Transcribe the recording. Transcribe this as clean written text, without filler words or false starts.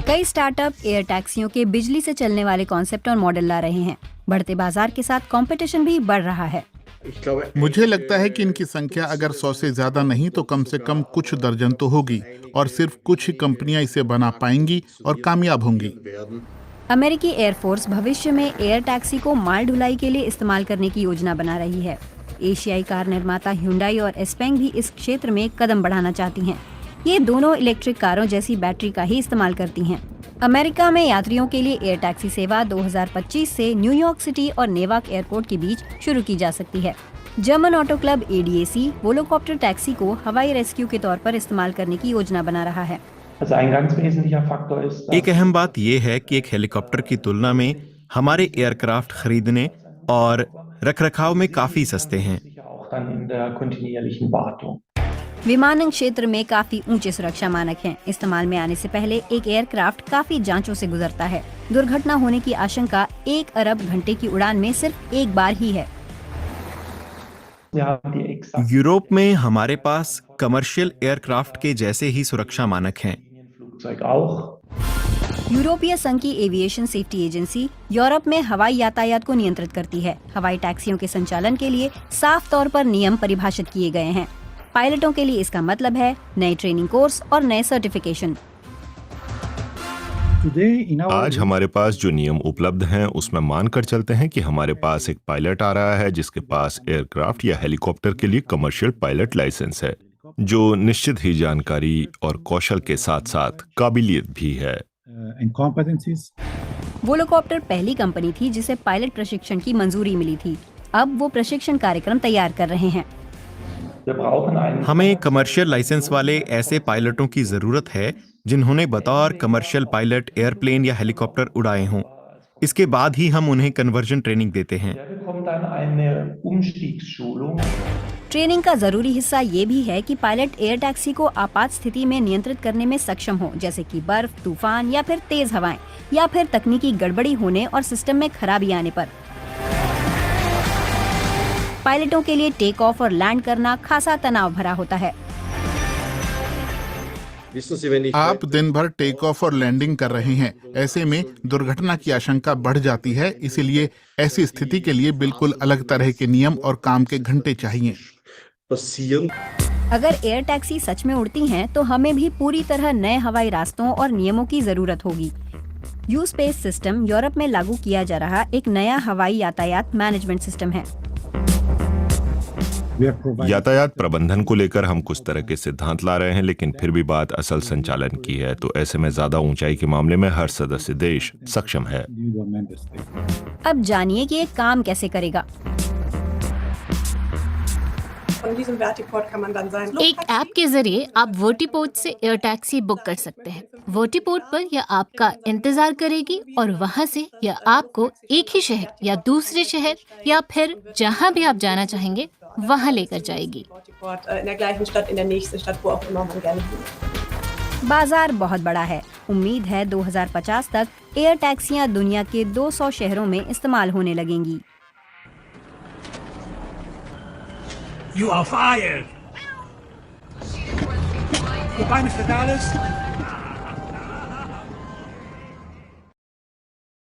कई startup air टैक्सियों के बिजली से चलने वाले कॉन्सेप्ट और मॉडल ला रहे हैं। बढ़ते बाजार के साथ कंपटीशन भी बढ़ रहा है। मुझे लगता है कि इनकी संख्या अगर 100 से ज्यादा नहीं तो कम से कम कुछ दर्जन तो होगी, और सिर्फ कुछ ही कंपनियां इसे बना पाएंगी और कामयाब होंगी। अमेरिकी एयरफोर्स भविष्य में एयर टैक्सी को माल ढुलाई के लिए इस्तेमाल करने की योजना बना रही है। एशियाई कार निर्माता Hyundai और XPeng भी इस क्षेत्र में कदम बढ़ाना चाहती हैं। ये दोनों इलेक्ट्रिक कारों जैसी बैटरी का ही इस्तेमाल करती हैं। अमेरिका में यात्रियों के लिए एयर टैक्सी सेवा 2025 से न्यूयॉर्क सिटी और नेवाक एयरपोर्ट के बीच शुरू की जा सकती है। German auto club ADAC Volocopter taxi को हवाई रेस्क्यू के तौर पर इस्तेमाल करने की योजना बना रहा है। एक अहम बात यह है कि एक हेलीकॉप्टर की तुलना में हमारे एयरक्राफ्ट खरीदने और रखरखाव में काफी सस्ते हैं। विमानन क्षेत्र में काफी ऊंचे सुरक्षा मानक हैं। इस्तेमाल में आने से पहले एक एयरक्राफ्ट काफी जांचों से गुजरता है। दुर्घटना होने की आशंका 1 अरब घंटे की उड़ान में सिर्फ एक बार ही है। यूरोप में हमारे पास कमर्शियल एयरक्राफ्ट के जैसे ही सुरक्षा मानक हैं। यूरोपीय संघ की एविएशन सेफ्टी एजेंसी यूरोप में हवाई यातायात को नियंत्रित करती है। हवाई टैक्सियों के संचालन के लिए साफ तौर पर नियम परिभाषित किए गए हैं। पायलटों के लिए इसका मतलब है नए ट्रेनिंग कोर्स और नए सर्टिफिकेशन। आज हमारे पास जो नियम उपलब्ध हैं उसमें मानकर चलते हैं कि हमारे पास एक पायलट आ रहा है जिसके पास एयरक्राफ्ट या हेलीकॉप्टर के लिए कमर्शियल पायलट लाइसेंस है, जो निश्चित ही जानकारी और कौशल के साथ साथ काबिलियत भी है। वोलोकॉप्टर पहली कंपनी थी जिसे पायलट प्रशिक्षण की मंजूरी मिली थी। अब वो प्रशिक्षण कार्यक्रम तैयार कर रहे हैं। हमें कमर्शियल लाइसेंस वाले ऐसे पायलटों की जरूरत है जिन्होंने बतौर कमर्शियल पायलट एयरप्लेन या हेलीकॉप्टर उड़ाए हों। इसके बाद ही हम उन्हें कन्वर्जन ट्रेनिंग देते हैं। ट्रेनिंग का जरूरी हिस्सा ये भी है कि पायलट एयर टैक्सी को आपात स्थिति में नियंत्रित करने में सक्षम हो, जैसे कि बर्फ, तूफान या फिर तेज हवाएं, या फिर तकनीकी गड़बड़ी होने और सिस्टम में खराबी आने पर। पायलटों के लिए टेक ऑफ और लैंड करना खासा तनाव भरा होता है। आप दिन भर टेक ऑफ और लैंडिंग कर रहे हैं, ऐसे में दुर्घटना की आशंका बढ़ जाती है। इसीलिए ऐसी स्थिति के लिए बिल्कुल अलग तरह के नियम और काम के घंटे चाहिए। अगर एयर टैक्सी सच में उड़ती हैं, तो हमें भी पूरी तरह नए हवाई रास्तों और नियमों की जरूरत होगी। यू स्पेस सिस्टम यूरोप में लागू किया जा रहा एक नया हवाई यातायात मैनेजमेंट सिस्टम है। यातायात प्रबंधन को लेकर हम कुछ तरह के सिद्धांत ला रहे हैं, लेकिन फिर भी बात असल संचालन की है, तो ऐसे में ज्यादा ऊंचाई के मामले में हर सदस्य देश सक्षम है। अब जानिए कि ये काम कैसे करेगा। एक ऐप के जरिए आप वर्टिपोर्ट से एयर टैक्सी बुक कर सकते हैं। वर्टिपोर्ट पर यह आपका इंतजार करेगी और वहां से यह आपको एक ही शहर या दूसरे शहर या फिर जहां भी आप जाना चाहेंगे वहां लेकर जाएगी। बाजार बहुत बड़ा है। उम्मीद है 2050 तक एयर टैक्सियां दुनिया के 200 शहरों में इस्तेमाल होने लगेंगी। You are fired. Goodbye, Mr. Dallas.